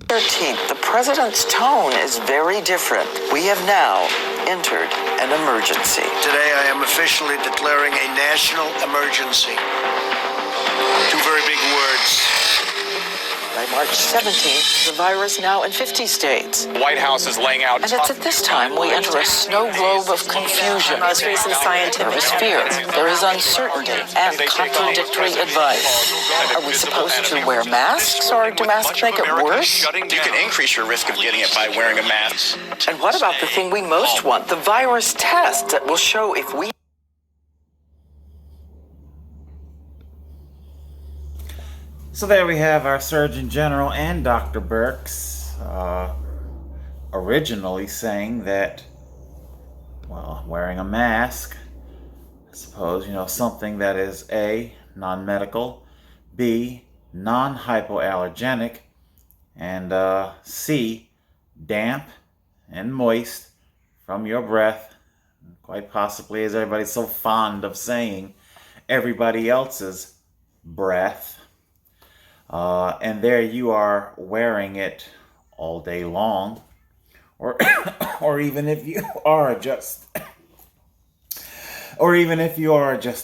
13th, the president's tone is very different. We have now entered an emergency. Today, I am officially declaring a national emergency. Two very big words. By March 17th, the virus now in 50 states. The White House is laying out... And it's at this time we enter a snow globe of confusion. Most recent scientific... There is fear, there is uncertainty, and contradictory advice. Are we supposed to wear masks, or do masks make it worse? You can increase your risk of getting it by wearing a mask. And what about the thing we most want, the virus test that will show if we... So there we have our Surgeon General and Dr. Birx originally saying that, well, wearing a mask, I suppose, something that is A, non-medical, B, non-hypoallergenic, and C, damp and moist from your breath, quite possibly, as everybody's so fond of saying, everybody else's breath. And there you are wearing it all day long, or even if you are just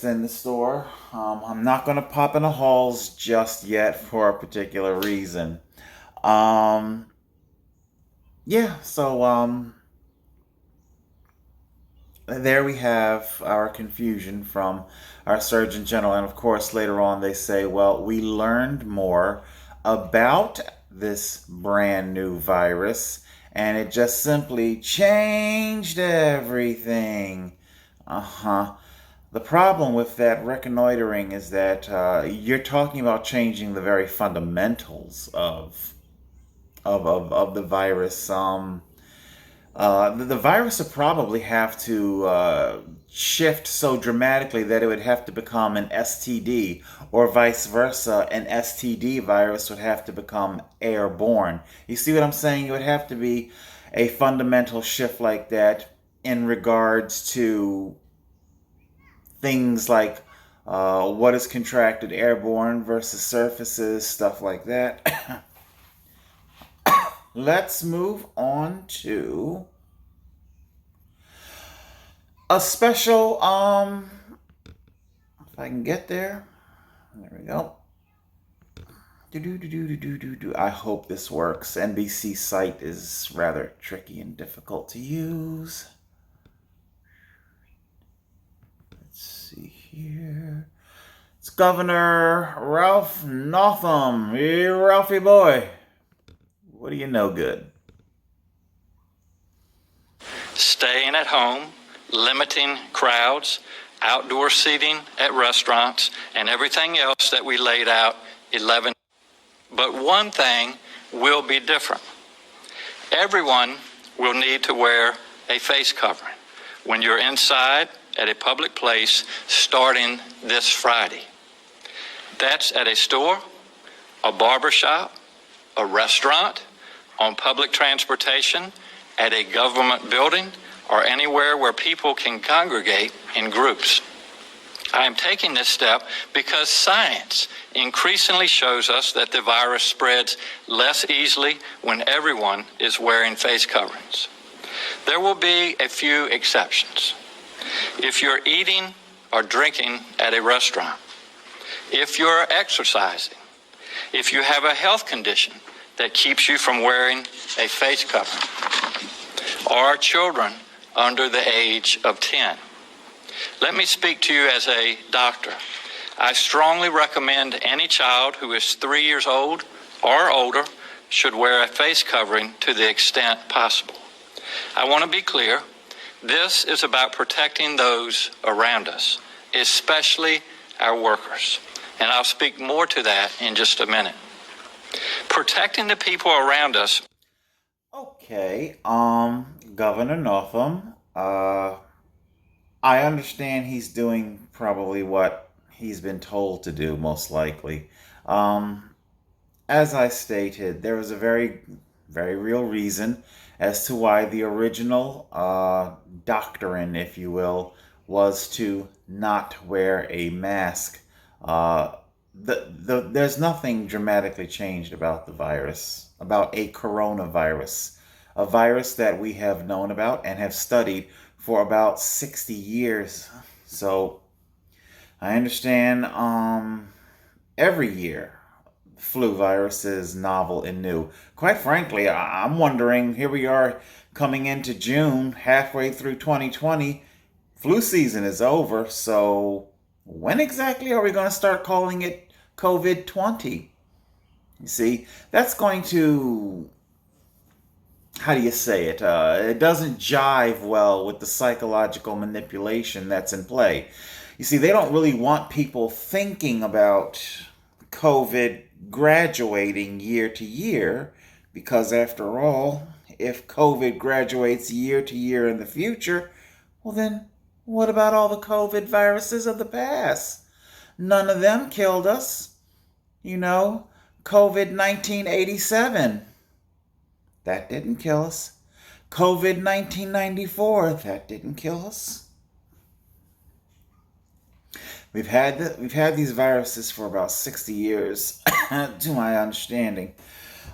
in the store. I'm not going to pop in the halls just yet for a particular reason. There we have our confusion from our Surgeon General. And of course, later on they say, well, we learned more about this brand new virus, and it just simply changed everything. The problem with that reconnoitering is that you're talking about changing the very fundamentals of the virus. The virus would probably have to shift so dramatically that it would have to become an STD, or vice versa, an STD virus would have to become airborne. You see what I'm saying? It would have to be a fundamental shift like that in regards to things like what is contracted airborne versus surfaces, stuff like that. Let's move on to a special, if I can get there. There we go. I hope this works. NBC site is rather tricky and difficult to use. Let's see here. It's Governor Ralph Northam. Hey, Ralphie boy. What do you know good? Staying at home, limiting crowds, outdoor seating at restaurants, and everything else that we laid out 11. But one thing will be different. Everyone will need to wear a face covering when you're inside at a public place starting this Friday. That's at a store, a barber shop, a restaurant, on public transportation, at a government building, or anywhere where people can congregate in groups. I am taking this step because science increasingly shows us that the virus spreads less easily when everyone is wearing face coverings. There will be a few exceptions. If you're eating or drinking at a restaurant, if you're exercising, if you have a health condition that keeps you from wearing a face covering, or children under the age of 10. Let me speak to you as a doctor. I strongly recommend any child who is 3 years old or older should wear a face covering to the extent possible. I want to be clear, this is about protecting those around us, especially our workers. And I'll speak more to that in just a minute. Protecting the people around us. Okay, Governor Northam, I understand he's doing probably what he's been told to do, most likely. As I stated, there was a very, very real reason as to why the original doctrine, if you will, was to not wear a mask. there's nothing dramatically changed about the virus, about a coronavirus, a virus that we have known about and have studied for about 60 years. So I understand every year flu virus is novel and new. Quite frankly, I'm wondering, here we are coming into June, halfway through 2020, flu season is over, so when exactly are we going to start calling it COVID-20? You see, that's going to, how do you say it? It doesn't jive well with the psychological manipulation that's in play. You see, they don't really want people thinking about COVID graduating year to year, because after all, if COVID graduates year to year in the future, well then, what about all the COVID viruses of the past? None of them killed us. You know, COVID 1987, that didn't kill us. COVID 1994, that didn't kill us. We've had these viruses for about 60 years, to my understanding.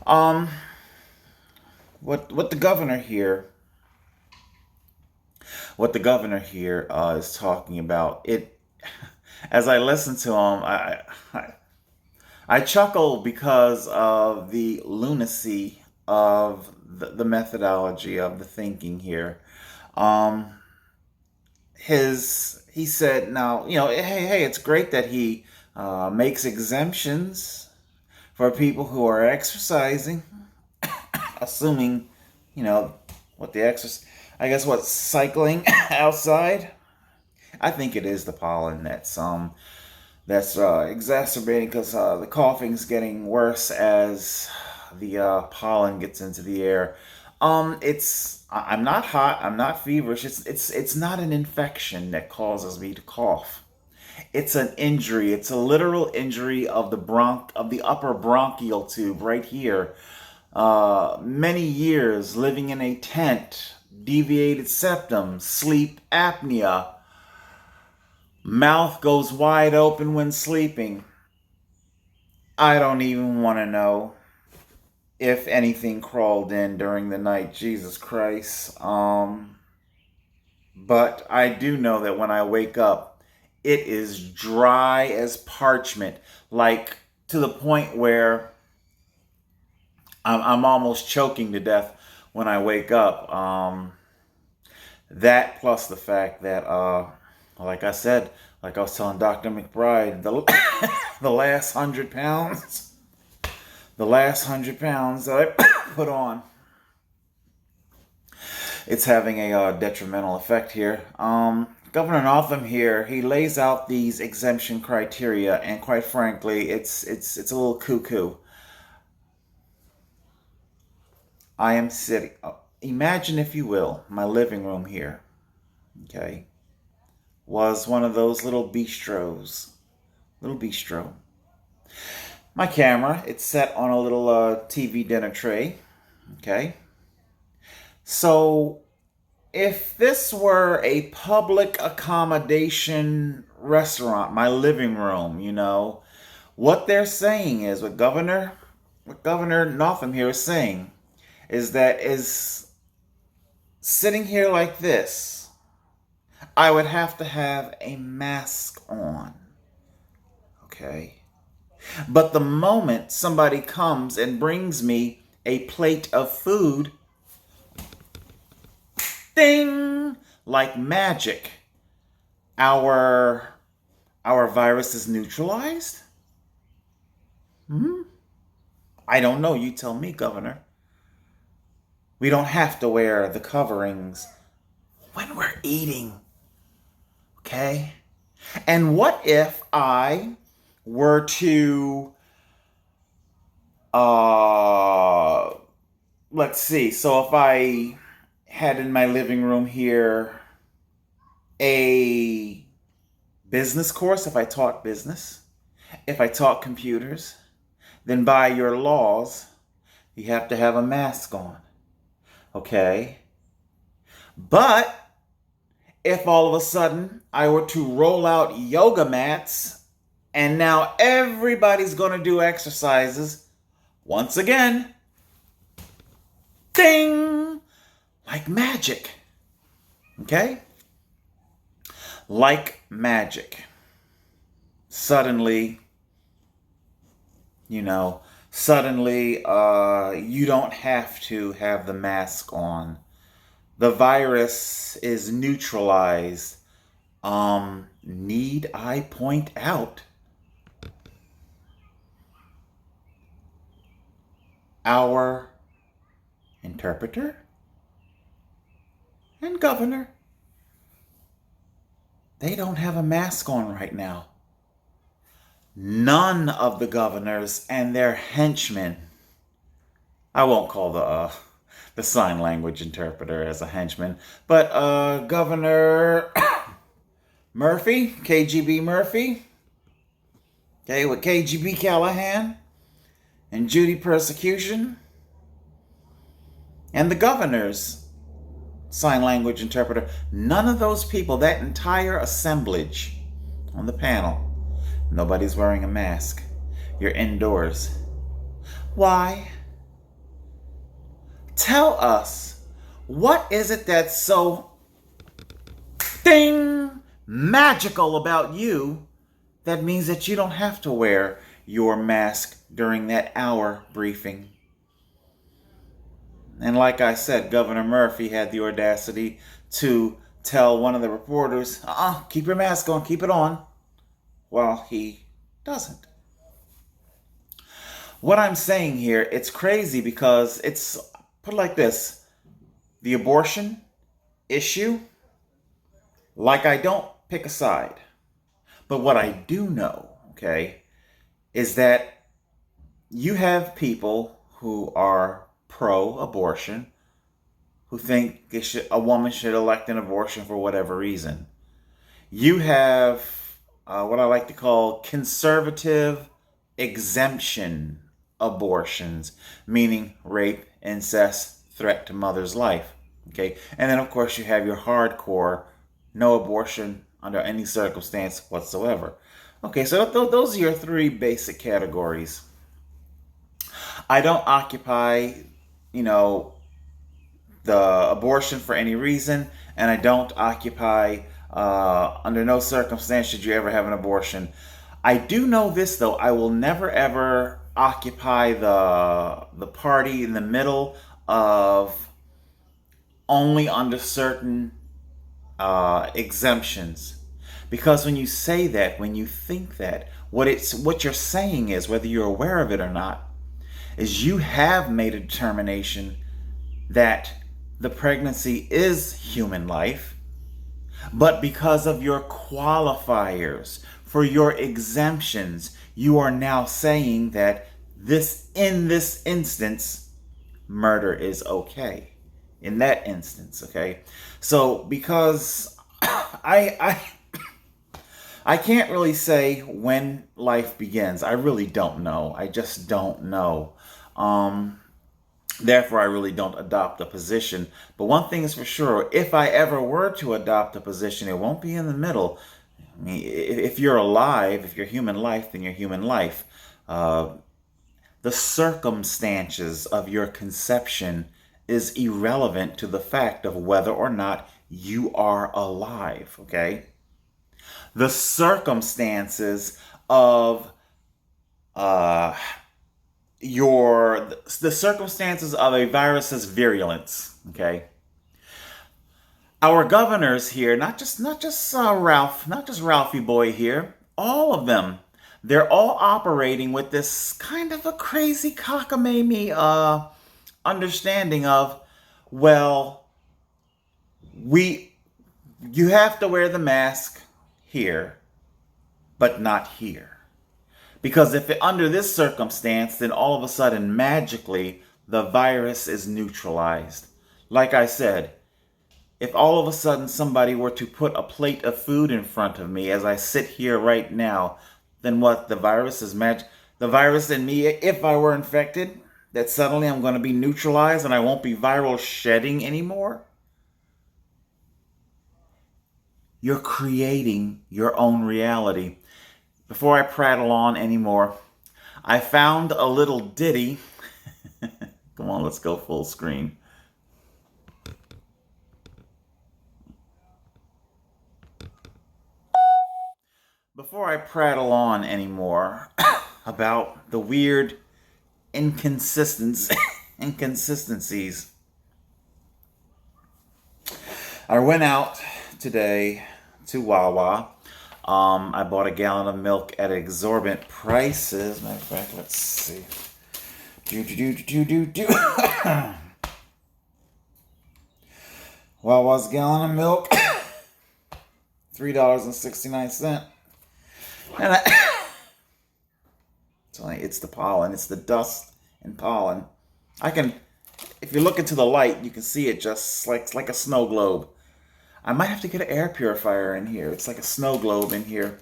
What the governor here is talking about, it, as I listen to him, I chuckle because of the lunacy of the methodology of the thinking here. He said, now, you know, hey, it's great that he makes exemptions for people who are exercising, assuming, you know, cycling outside. I think it is the pollen that's exacerbating, because the coughing's getting worse as the pollen gets into the air. I'm not hot, I'm not feverish. It's not an infection that causes me to cough. It's an injury. It's a literal injury of the upper bronchial tube right here. Many years living in a tent, deviated septum, sleep apnea, mouth goes wide open when sleeping. I don't even want to know if anything crawled in during the night, Jesus Christ. But I do know that when I wake up, it is dry as parchment, like to the point where I'm almost choking to death when I wake up. That plus the fact that, like I said, like I was telling Dr. McBride, the last 100 pounds. The last 100 pounds that I put on, it's having a detrimental effect here. Governor Northam here, he lays out these exemption criteria, and quite frankly, it's a little cuckoo. I am sitting, imagine if you will, my living room here, okay, was one of those little bistros. My camera, it's set on a little TV dinner tray, okay? So, if this were a public accommodation restaurant, my living room, you know, what they're saying is, what Governor Northam here is saying, is that is sitting here like this, I would have to have a mask on, okay? But the moment somebody comes and brings me a plate of food, ding, like magic, our virus is neutralized? I don't know. You tell me, Governor. We don't have to wear the coverings when we're eating, okay? And what if I were to, let's see, so if I had in my living room here a business course, if I taught business, if I taught computers, then by your laws, you have to have a mask on, okay? But if all of a sudden I were to roll out yoga mats And now everybody's going to do exercises once again. Ding! Like magic. Okay? Like magic. Suddenly, you don't have to have the mask on. The virus is neutralized. Need I point out our interpreter and governor? They don't have a mask on right now. None of the governors and their henchmen. I won't call the sign language interpreter as a henchman, but Governor Murphy, KGB Murphy, okay, with KGB Callahan and Judy Persecution, and the governor's sign language interpreter. None of those people, that entire assemblage on the panel, nobody's wearing a mask. You're indoors. Why? Tell us, what is it that's so magical about you that means that you don't have to wear your mask during that hour briefing? And like I said, Governor Murphy had the audacity to tell one of the reporters, keep your mask on, keep it on, while he doesn't. What I'm saying here, it's crazy because it's, put it like this, the abortion issue, like I don't pick a side. But what I do know, okay, is that you have people who are pro-abortion, who think a woman should elect an abortion for whatever reason. You have what I like to call conservative exemption abortions, meaning rape, incest, threat to mother's life. Okay, and then of course you have your hardcore, no abortion under any circumstance whatsoever. Okay, so those are your three basic categories. I don't occupy, the abortion for any reason, and I don't occupy under no circumstance should you ever have an abortion. I do know this though, I will never ever occupy the party in the middle of only under certain exemptions. Because when you say that, when you think that, what you're saying is, whether you're aware of it or not, is you have made a determination that the pregnancy is human life, but because of your qualifiers for your exemptions, you are now saying that in this instance, murder is okay. In that instance, okay? So because I can't really say when life begins. I really don't know. I just don't know. Therefore, I really don't adopt a position. But one thing is for sure, if I ever were to adopt a position, it won't be in the middle. I mean, if you're alive, if you're human life, then you're human life. The circumstances of your conception is irrelevant to the fact of whether or not you are alive, okay? The circumstances of the circumstances of a virus's virulence, okay? Our governors here, not just Ralph, not just Ralphie boy here, all of them, they're all operating with this kind of a crazy cockamamie understanding of, well, you have to wear the mask here, but not here. Because if under this circumstance, then all of a sudden, magically, the virus is neutralized. Like I said, if all of a sudden somebody were to put a plate of food in front of me as I sit here right now, then what? The virus is the virus in me, if I were infected, that suddenly I'm going to be neutralized and I won't be viral shedding anymore? You're creating your own reality. before I prattle on anymore, I found a little ditty. Come on, let's go full screen. Before I prattle on anymore about the weird inconsistencies, I went out today to Wawa. I bought a gallon of milk at exorbitant prices. Matter of fact, let's see. Wawa's gallon of milk, $3.69. And it's the pollen, it's the dust and pollen. If you look into the light, you can see it just like a snow globe. I might have to get an air purifier in here. It's like a snow globe in here.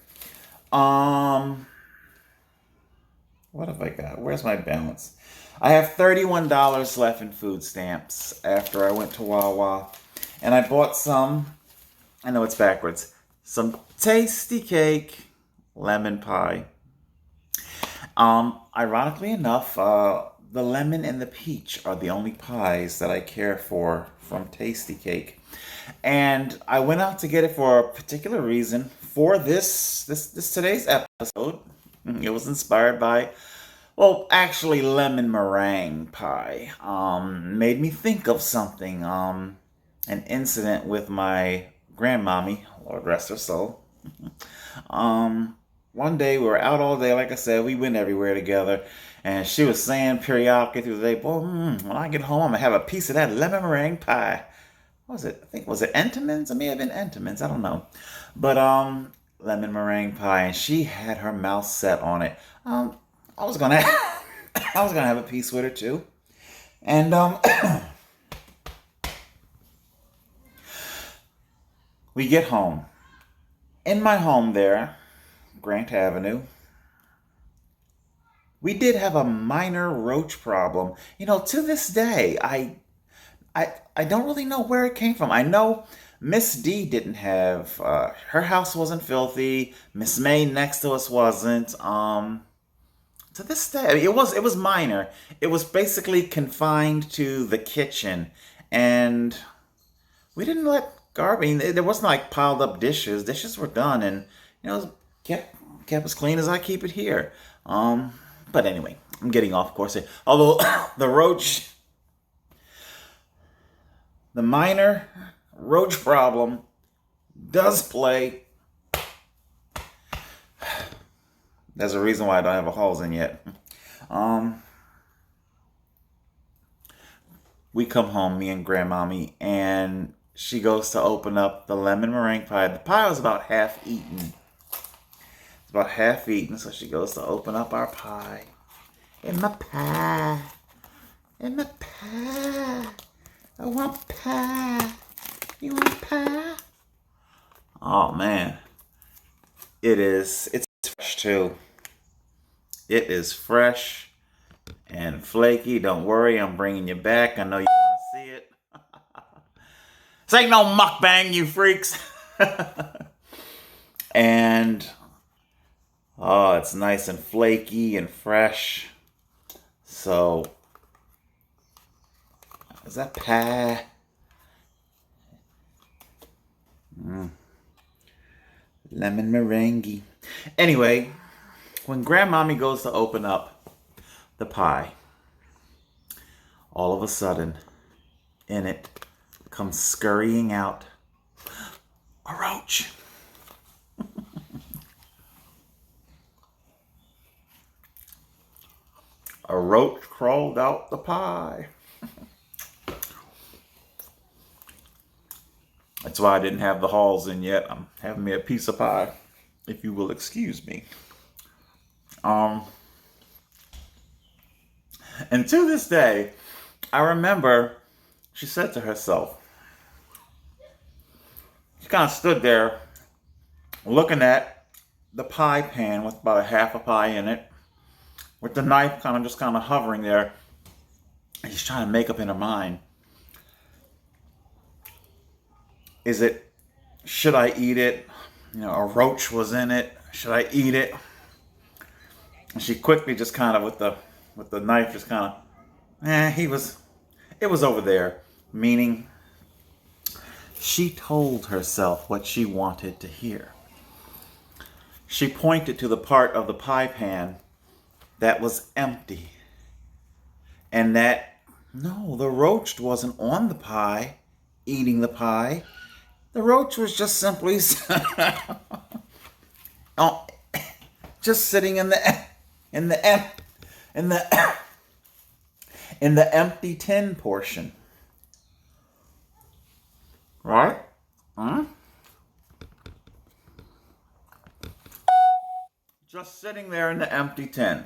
What have I got? Where's my balance? I have $31 left in food stamps after I went to Wawa. And I bought some, I know it's backwards, some tasty cake lemon pie. Ironically enough, the lemon and the peach are the only pies that I care for from Tasty Cake. And I went out to get it for a particular reason for this today's episode. It was inspired by, well, actually lemon meringue pie. Made me think of something, an incident with my grandmommy, Lord rest her soul. One day we were out all day, like I said, we went everywhere together, and she was saying periodically through the day, boy, when I get home, I'm going to have a piece of that lemon meringue pie. What was it? I think, was it Entenmann's? It may have been Entenmann's, I don't know. But, lemon meringue pie, and she had her mouth set on it. I was going to have a piece with her too. And, we get home. In my home there, Grant Avenue, we did have a minor roach problem. You know, to this day, I don't really know where it came from. I know Miss D didn't have, her house wasn't filthy. Miss May next to us wasn't. To this day, I mean, it was minor. It was basically confined to the kitchen, and we didn't let garbage. There wasn't like piled up dishes. Dishes were done, and you know, kept as clean as I keep it here. But anyway, I'm getting off course here. Although the minor roach problem does play. There's a reason why I don't have a halls in yet. We come home, me and grandmommy, and she goes to open up the lemon meringue pie. The pie was about half eaten. It's about half eaten, so she goes to open up our pie. In my pie. In my pie. I want pie. You want pie? Oh, man. It's fresh, too. It is fresh and flaky. Don't worry, I'm bringing you back. I know you want to see it. This ain't no mukbang, you freaks. And, oh, it's nice and flaky and fresh. So, is that pie? Lemon meringue. Anyway, when grandmommy goes to open up the pie, all of a sudden, in it comes scurrying out a roach. A roach crawled out the pie. That's why I didn't have the halls in yet. I'm having me a piece of pie, if you will excuse me. And to this day, I remember she said to herself, she kind of stood there looking at the pie pan with about a half a pie in it, with the knife kind of hovering there. And she's trying to make up in her mind, should I eat it? You know, a roach was in it. Should I eat it? And she quickly just kind of with the knife just kind of, it was over there. Meaning, she told herself what she wanted to hear. She pointed to the part of the pie pan that was empty. And that, no, the roach wasn't on the pie, eating the pie. The roach was just simply just sitting in the empty tin portion. Right? Just sitting there in the empty tin.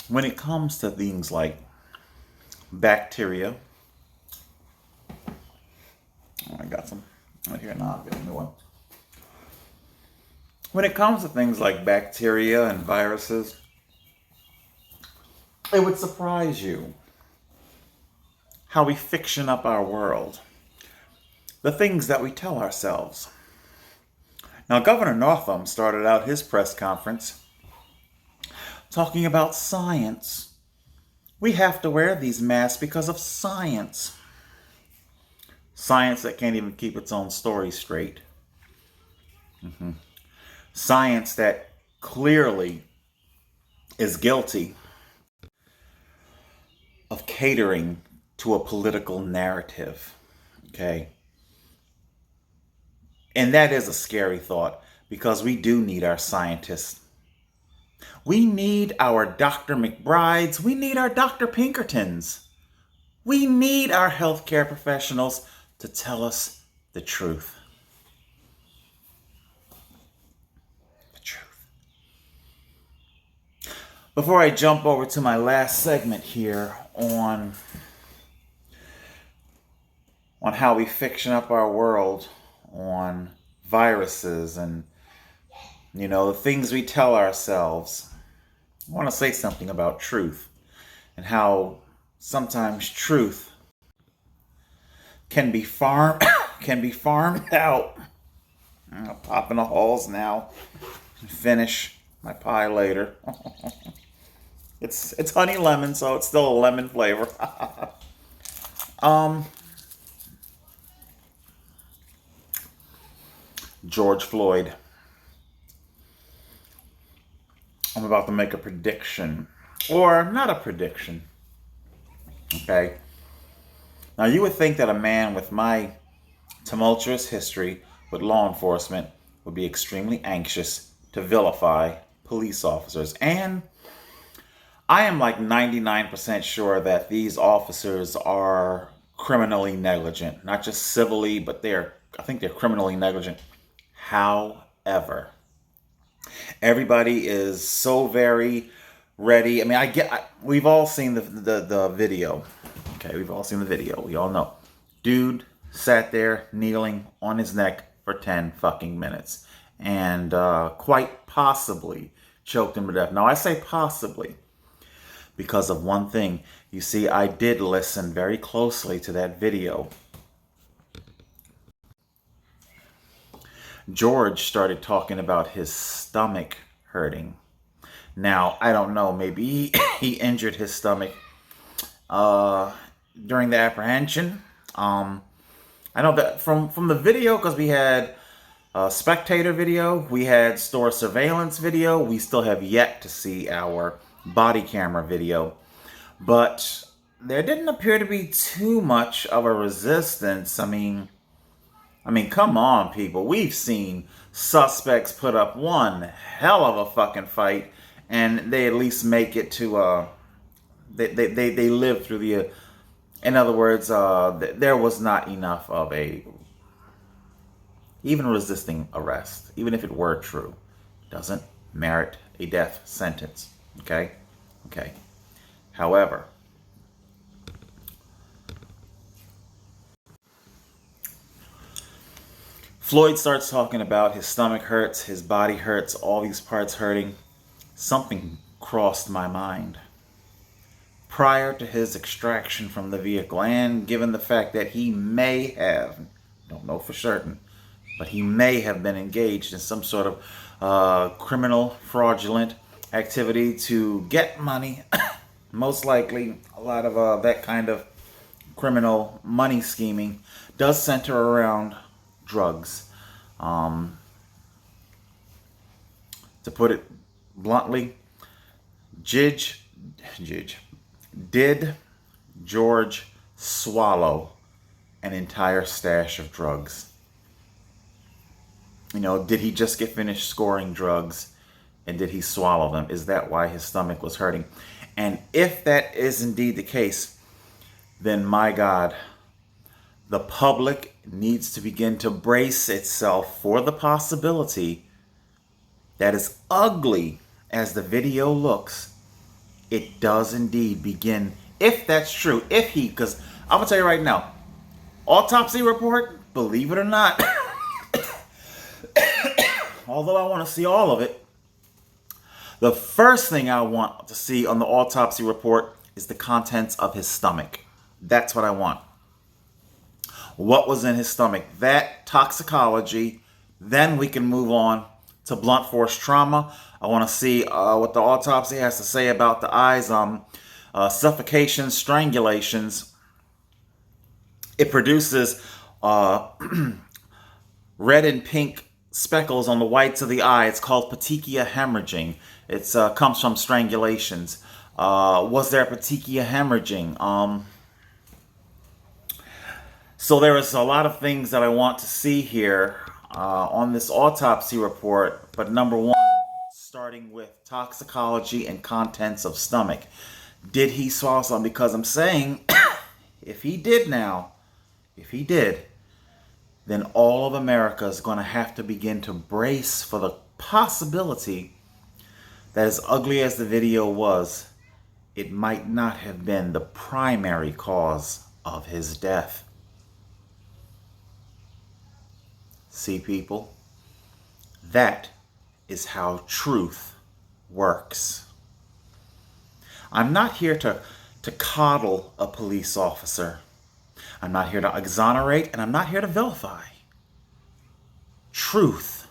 When it comes to things like bacteria, I got some right here now. I'll get a new one. When it comes to things like bacteria and viruses, it would surprise you how we fiction up our world. The things that we tell ourselves. Now, Governor Northam started out his press conference talking about science. We have to wear these masks because of science. Science that can't even keep its own story straight. Science that clearly is guilty of catering to a political narrative. Okay? And that is a scary thought, because we do need our scientists. We need our Dr. McBrides. We need our Dr. Pinkertons. We need our healthcare professionals to tell us the truth. The truth. Before I jump over to my last segment here on how we fiction up our world, on viruses and, the things we tell ourselves, I want to say something about truth and how sometimes truth can be farmed out. I'll pop in the halls now and finish my pie later. It's honey lemon, so it's still a lemon flavor. George Floyd. I'm about to make a prediction. Or not a prediction. Okay? Now, you would think that a man with my tumultuous history with law enforcement would be extremely anxious to vilify police officers. And I am like 99% sure that these officers are criminally negligent. Not just civilly, but I think they're criminally negligent. However, everybody is so very ready. I mean, we've all seen the video. Okay, we've all seen the video. We all know. Dude sat there kneeling on his neck for 10 fucking minutes. And quite possibly choked him to death. Now, I say possibly because of one thing. You see, I did listen very closely to that video. George started talking about his stomach hurting. Now, I don't know, maybe he injured his stomach during the apprehension. I know that from the video, because we had spectator video, we had store surveillance video, we still have yet to see our body camera video. But there didn't appear to be too much of a resistance. I mean, come on, people. We've seen suspects put up one hell of a fucking fight, and they at least make it to, they live through the, in other words, there was not enough of even resisting arrest, even if it were true, doesn't merit a death sentence. Okay? However, Floyd starts talking about his stomach hurts, his body hurts, all these parts hurting. Something crossed my mind. prior to his extraction from the vehicle, and given the fact that he may have, don't know for certain, but he may have been engaged in some sort of criminal, fraudulent activity to get money. Most likely, a lot of that kind of criminal money scheming does center around drugs. To put it bluntly, did George swallow an entire stash of drugs? You know, did he just get finished scoring drugs and did he swallow them? Is that why his stomach was hurting? And if that is indeed the case, then my God, the public needs to begin to brace itself for the possibility that, as ugly as the video looks, it does indeed begin, if that's true, because I'm going to tell you right now, autopsy report, believe it or not, although I want to see all of it, the first thing I want to see on the autopsy report is the contents of his stomach. That's what I want. What was in his stomach? That toxicology. Then we can move on to blunt force trauma. I want to see what the autopsy has to say about the eyes, suffocations, strangulations. It produces red and pink speckles on the whites of the eye. It's called petechia hemorrhaging. It comes from strangulations. Was there petechia hemorrhaging? So there is a lot of things that I want to see here on this autopsy report. But number one, starting with toxicology and contents of stomach. Did he swallow something? Because I'm saying, if he did, then all of America is going to have to begin to brace for the possibility that, as ugly as the video was, it might not have been the primary cause of his death. See, people, that is how truth works. I'm not here to coddle a police officer. I'm not here to exonerate, and I'm not here to vilify. Truth.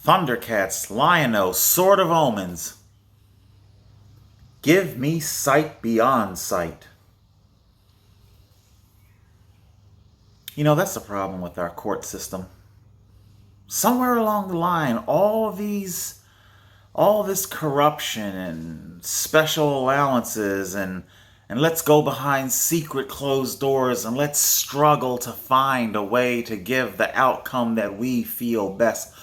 Thundercats, Lion-O, Sword of Omens. Give me sight beyond sight. You know, that's the problem with our court system. Somewhere along the line, all this corruption and special allowances and let's go behind secret closed doors and let's struggle to find a way to give the outcome that we feel best.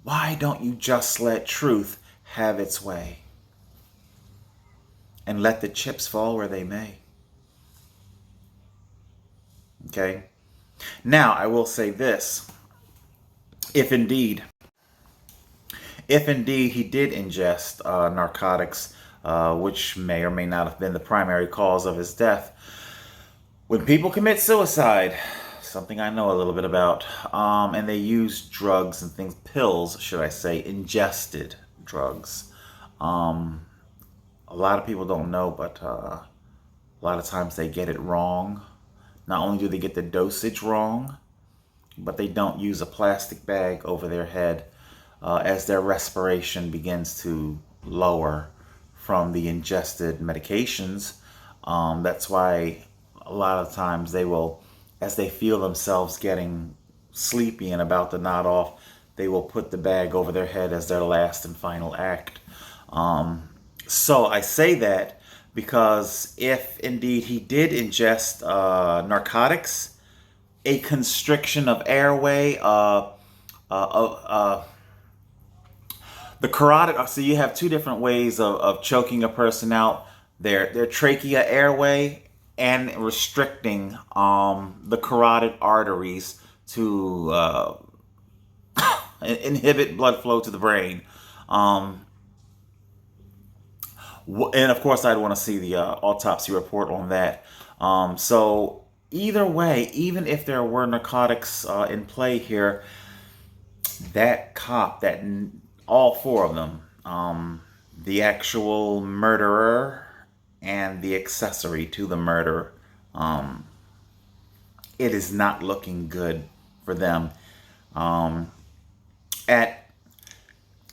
Why don't you just let truth have its way and let the chips fall where they may? Okay? Now, I will say this. If indeed he did ingest narcotics, which may or may not have been the primary cause of his death, when people commit suicide, something I know a little bit about, and they use drugs and things, pills, should I say, ingested drugs. A lot of people don't know, but a lot of times they get it wrong. Not only do they get the dosage wrong, but they don't use a plastic bag over their head as their respiration begins to lower from the ingested medications. That's why a lot of times they will, as they feel themselves getting sleepy and about to nod off, they will put the bag over their head as their last and final act. So I say that because if indeed he did ingest narcotics, a constriction of airway, the carotid, so you have two different ways of choking a person out. Their trachea airway and restricting the carotid arteries to inhibit blood flow to the brain. And of course, I'd want to see the autopsy report on that. So either way, even if there were narcotics in play here, that cop, all four of them, the actual murderer and the accessory to the murder. It is not looking good for them. And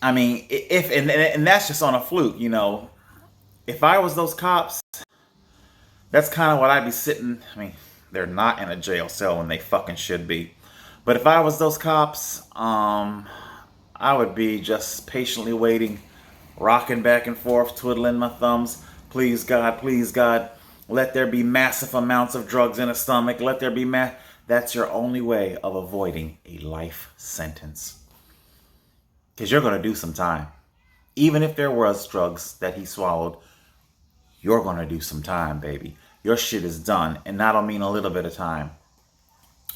that's just on a fluke, you know. If I was those cops, that's kind of what I'd be sitting. I mean, they're not in a jail cell when they fucking should be. But if I was those cops, I would be just patiently waiting, rocking back and forth, twiddling my thumbs. Please God, let there be massive amounts of drugs in the stomach. Let there be That's your only way of avoiding a life sentence. Because you're going to do some time. Even if there was drugs that he swallowed, you're going to do some time, baby. Your shit is done. And I don't mean a little bit of time.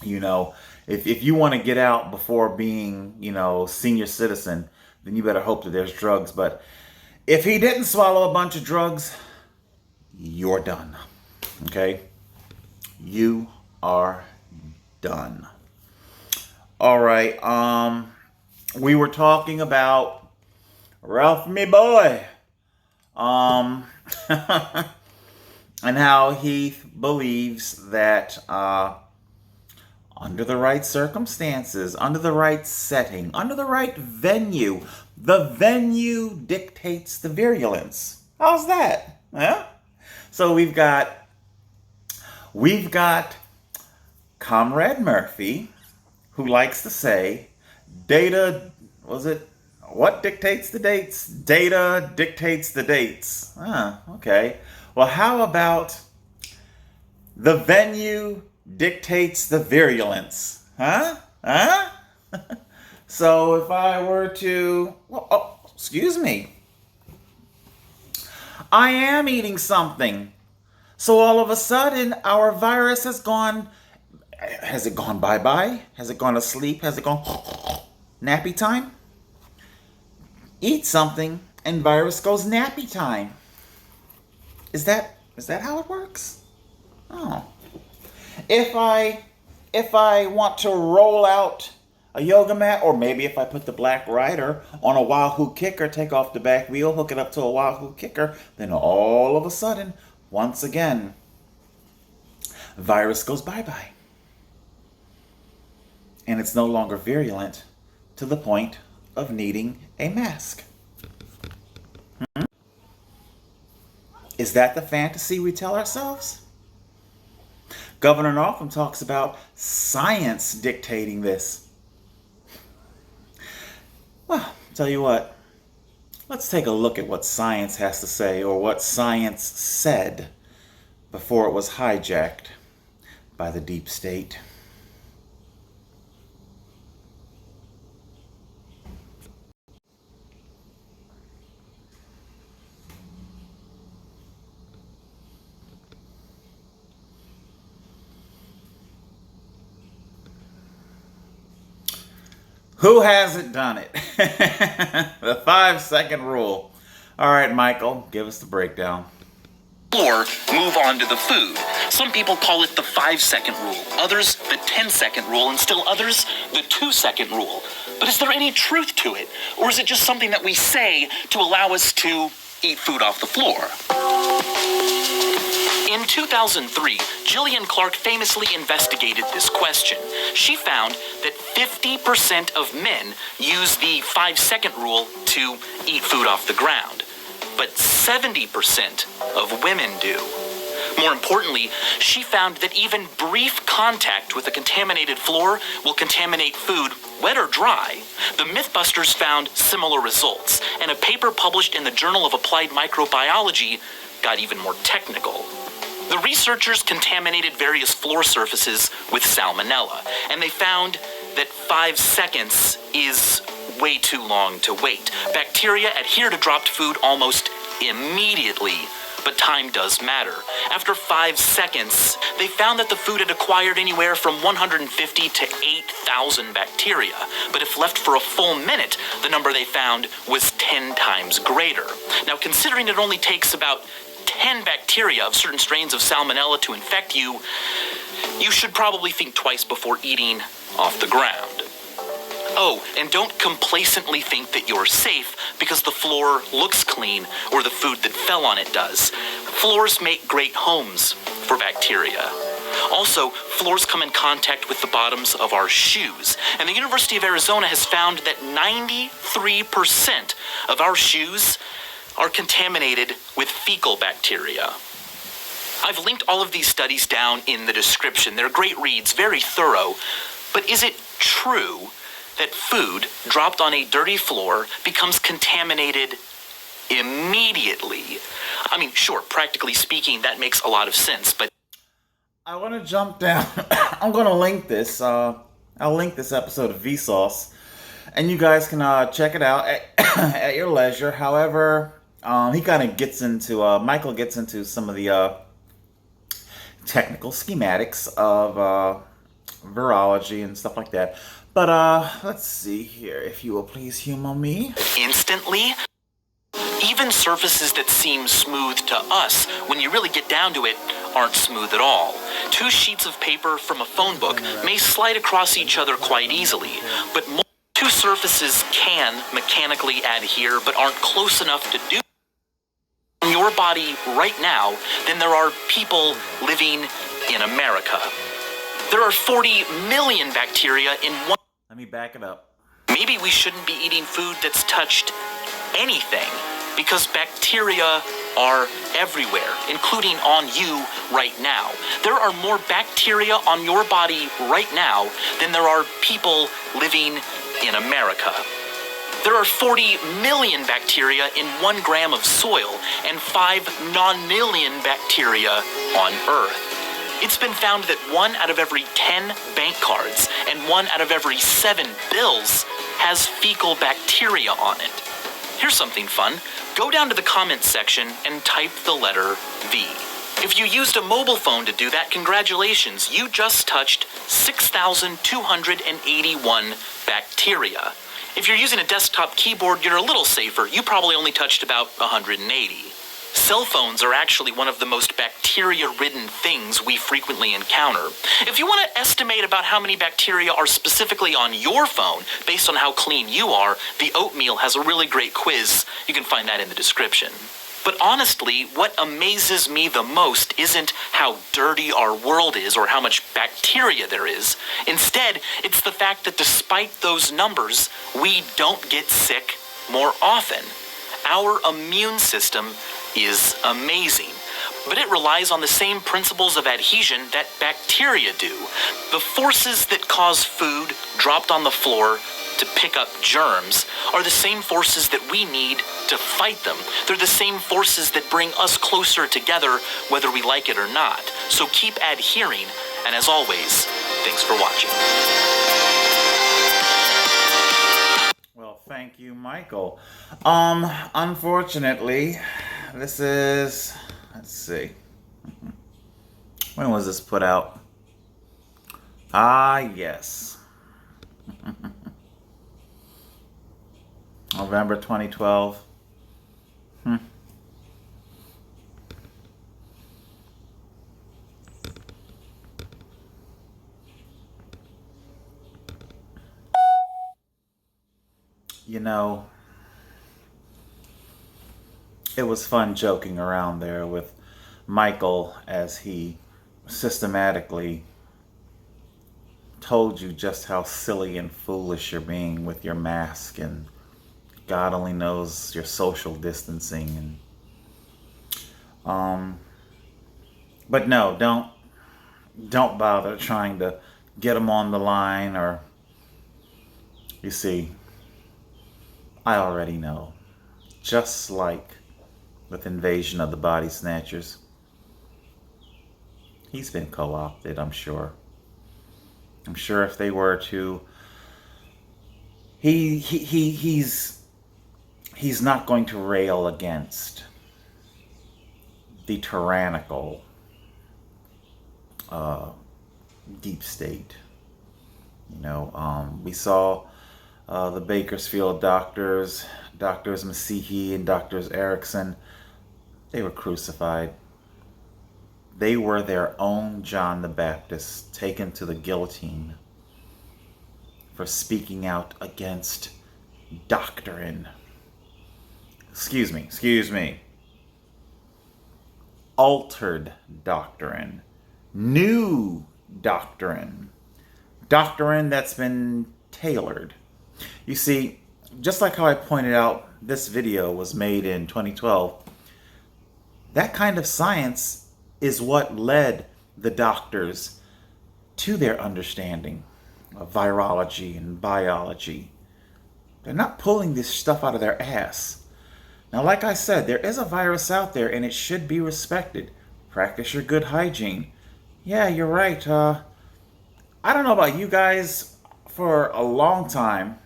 You know, if you want to get out before being, you know, senior citizen, then you better hope that there's drugs. But if he didn't swallow a bunch of drugs, you're done. Okay? You are done. All right. We were talking about Ralph, me boy. And how he believes that under the right circumstances, under the right setting, under the right venue, the venue dictates the virulence. How's that? Huh? So we've got Comrade Murphy, who likes to say, what dictates the dates? Data dictates the dates. Okay. Well, how about the venue dictates the virulence? So if I were to, excuse me. I am eating something. So all of a sudden, our virus has gone bye-bye? Has it gone to sleep? Has it gone nappy time? Eat something and virus goes nappy time. Is that how it works? Oh. If I want to roll out a yoga mat, or maybe if I put the Black Rider on a Wahoo kicker, take off the back wheel, hook it up to a Wahoo kicker, then all of a sudden, once again, virus goes bye-bye. And it's no longer virulent to the point of needing a mask. Is that the fantasy we tell ourselves? Governor Northam talks about science dictating this. Well, tell you what, let's take a look at what science has to say, or what science said before it was hijacked by the deep state. Who hasn't done it? The 5-second rule. All right, Michael, give us the breakdown. Or move on to the food. Some people call it the 5-second rule, others the 10-second rule, and still others the 2-second rule. But is there any truth to it? Or is it just something that we say to allow us to eat food off the floor? In 2003, Jillian Clark famously investigated this question. She found that 50% of men use the 5-second rule to eat food off the ground, but 70% of women do. More importantly, she found that even brief contact with a contaminated floor will contaminate food, wet or dry. The Mythbusters found similar results, and a paper published in the Journal of Applied Microbiology got even more technical. The researchers contaminated various floor surfaces with salmonella, and they found that 5 seconds is way too long to wait. Bacteria adhere to dropped food almost immediately, but time does matter. After 5 seconds, they found that the food had acquired anywhere from 150 to 8,000 bacteria, but if left for a full minute, the number they found was 10 times greater. Now, considering it only takes about 10 bacteria of certain strains of salmonella to infect you, you should probably think twice before eating off the ground. Oh, and don't complacently think that you're safe because the floor looks clean or the food that fell on it does. Floors make great homes for bacteria. Also, floors come in contact with the bottoms of our shoes, and the University of Arizona has found that 93% of our shoes are contaminated with fecal bacteria. I've linked all of these studies down in the description. They're great reads, very thorough. But is it true that food dropped on a dirty floor becomes contaminated immediately? I mean, sure, practically speaking, that makes a lot of sense, but I want to jump down. I'm going to link this. I'll link this episode of Vsauce, and you guys can check it out at your leisure. However, he kind of gets into, Michael gets into some of the technical schematics of virology and stuff like that. But let's see here, if you will please humor me. instantly, even surfaces that seem smooth to us, when you really get down to it, aren't smooth at all. 2 sheets of paper from a phone book may slide across each other quite easily, but 2 surfaces can mechanically adhere but aren't close enough to do in your body right now than there are people living in America. There are 40 million bacteria in one. Let me back it up. Maybe we shouldn't be eating food that's touched anything, because bacteria are everywhere, including on you right now. There are more bacteria on your body right now than there are people living in America. There are 40 million bacteria in 1 gram of soil and 5 non-million bacteria on Earth. It's been found that 1 out of every 10 bank cards and 1 out of every 7 bills has fecal bacteria on it. Here's something fun. Go down to the comments section and type the letter V. If you used a mobile phone to do that, congratulations, you just touched 6,281 bacteria. If you're using a desktop keyboard, you're a little safer. You probably only touched about 180. Cell phones are actually one of the most bacteria-ridden things we frequently encounter. If you want to estimate about how many bacteria are specifically on your phone based on how clean you are, the Oatmeal has a really great quiz. You can find that in the description. But honestly, what amazes me the most isn't how dirty our world is or how much bacteria there is. Instead, it's the fact that despite those numbers, we don't get sick more often. Our immune system is amazing, but it relies on the same principles of adhesion that bacteria do. The forces that cause food dropped on the floor to pick up germs are the same forces that we need to fight them. They're the same forces that bring us closer together, whether we like it or not. So keep adhering, and as always, thanks for watching. Well, thank you, Michael. Unfortunately, this is, let's see. When was this put out? Ah, yes. November 2012. You know, it was fun joking around there with Michael as he systematically told you just how silly and foolish you're being with your mask, and God only knows your social distancing. And but no, don't bother trying to get them on the line, or you see, I already know. Just like with Invasion of the Body Snatchers, he's been co-opted, I'm sure. I'm sure if they were to, he's not going to rail against the tyrannical deep state. You know, we saw the Bakersfield doctors, Doctors Masihi and Doctors Erickson, they were crucified. They were their own John the Baptist taken to the guillotine for speaking out against doctrine. Excuse me. altered doctrine, new doctrine, doctrine that's been tailored. You see, just like how I pointed out, this video was made in 2012. That kind of science is what led the doctors to their understanding of virology and biology. They're not pulling this stuff out of their ass. Now, like I said, there is a virus out there and it should be respected. Practice your good hygiene. Yeah, you're right. I don't know about you guys. For a long time,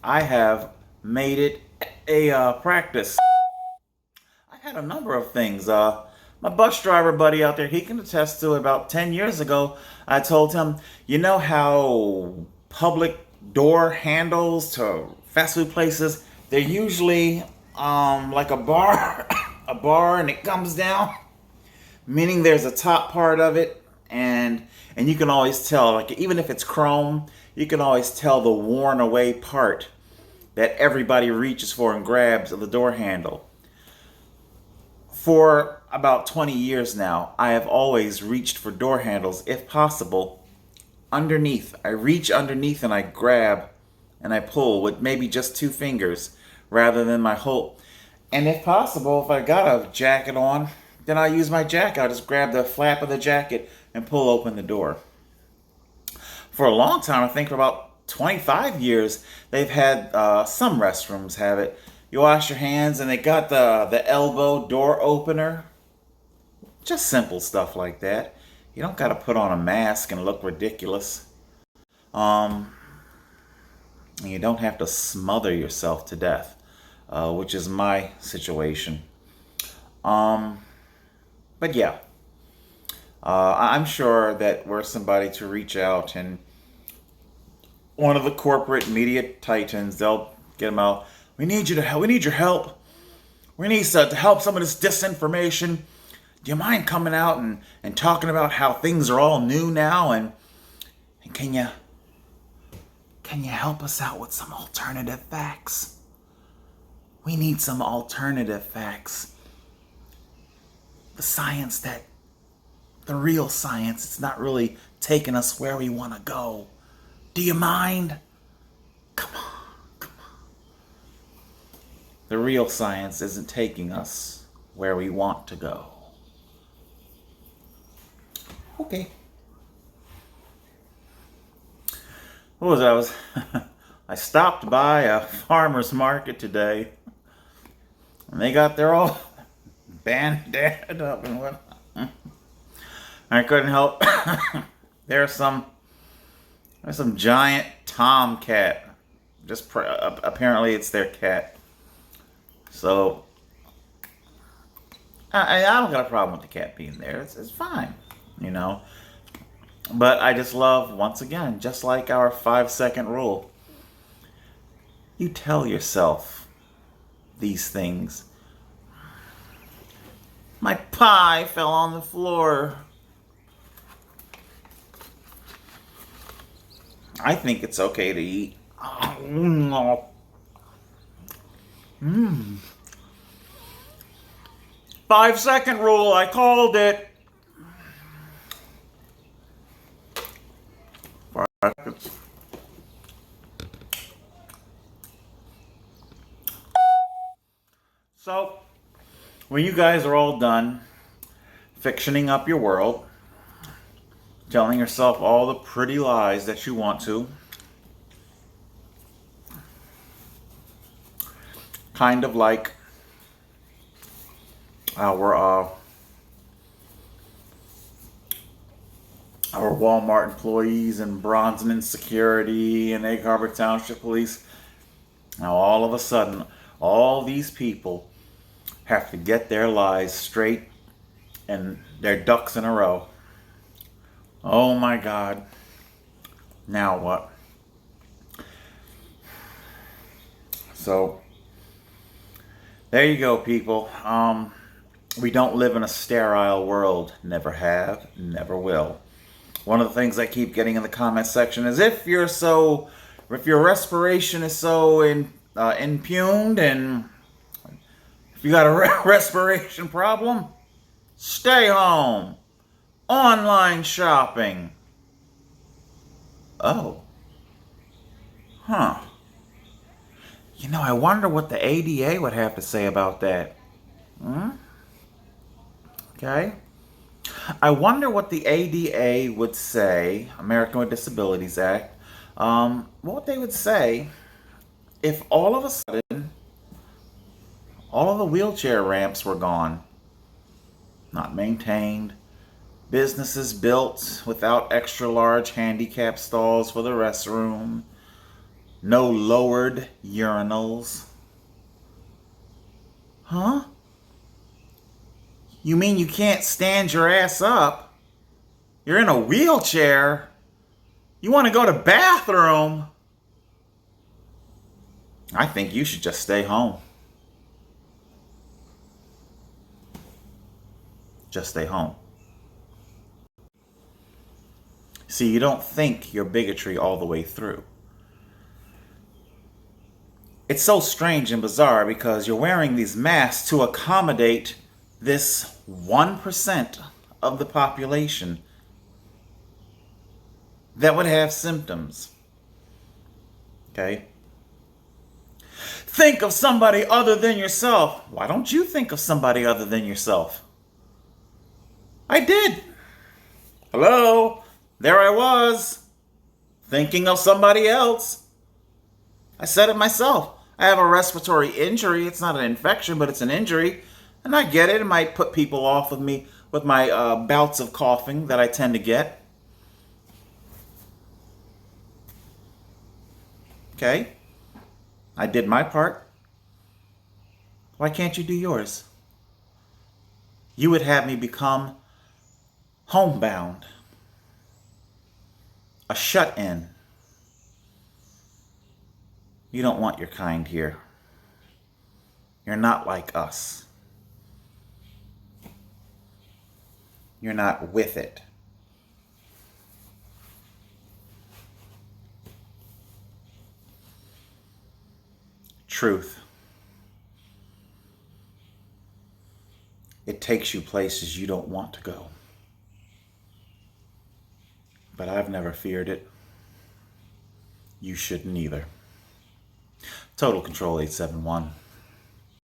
I have made it a practice. I had a number of things. My bus driver buddy out there, he can attest to it. About 10 years ago, I told him, you know how public door handles to fast food places, they're usually like a bar, a bar, and it comes down, meaning there's a top part of it, and you can always tell, like even if it's chrome, you can always tell the worn away part that everybody reaches for and grabs of the door handle. For about 20 years now, I have always reached for door handles, if possible, underneath. I reach underneath and I grab and I pull with maybe just 2 fingers rather than my whole. And if possible, if I got a jacket on, then I use my jacket. I just grab the flap of the jacket and pull open the door. For a long time, I think for about 25 years, they've had, some restrooms have it. You wash your hands and they got the elbow door opener. Just simple stuff like that. You don't got to put on a mask and look ridiculous. You don't have to smother yourself to death, which is my situation. But yeah, I'm sure that we're somebody to reach out, and one of the corporate media titans, they'll get them out. We need you to help. We need your help. We need to help some of this disinformation. Do you mind coming out and talking about how things are all new now? And can you help us out with some alternative facts? We need some alternative facts. The science the real science, it's not really taking us where we want to go. Do you mind? Come on. The real science isn't taking us where we want to go. Okay. What was I? I stopped by a farmer's market today, and they got their all banded up and whatnot. I couldn't help. There's some giant tomcat. Apparently it's their cat. So, I don't got a problem with the cat being there. It's fine, you know. But I just love, once again, just like our 5-second rule, you tell yourself these things. My pie fell on the floor. I think it's okay to eat. Oh, 5-second rule, I called it. 5 seconds. So, when you guys are all done fictioning up your world, telling yourself all the pretty lies that you want to, kind of like our Walmart employees and Bronzeman Security and Egg Harbor Township Police. Now all of a sudden, all these people have to get their lies straight and their ducks in a row. Oh my God. Now what? So, there you go, people. We don't live in a sterile world. Never have, never will. One of the things I keep getting in the comment section is if your respiration is so impugned, and if you got a respiration problem, Stay home. Online shopping. Oh. Huh. You know, I wonder what the ADA would have to say about that. Okay. I wonder what the ADA would say, American with Disabilities Act, what they would say if all of a sudden all of the wheelchair ramps were gone, not maintained, businesses built without extra large handicap stalls for the restroom, no lowered urinals. Huh? You mean you can't stand your ass up? You're in a wheelchair? You want to go to bathroom? I think you should just stay home. Just stay home. See, you don't think your bigotry all the way through. It's so strange and bizarre because you're wearing these masks to accommodate this 1% of the population that would have symptoms. Okay? Think of somebody other than yourself. Why don't you think of somebody other than yourself? I did. Hello? There I was, thinking of somebody else. I said it myself. I have a respiratory injury. It's not an infection, but it's an injury. And I get it. It might put people off with me with my bouts of coughing that I tend to get. Okay? I did my part. Why can't you do yours? You would have me become homebound, a shut-in. You don't want your kind here. You're not like us. You're not with it. Truth. It takes you places you don't want to go. But I've never feared it. You shouldn't either. Total Control 871.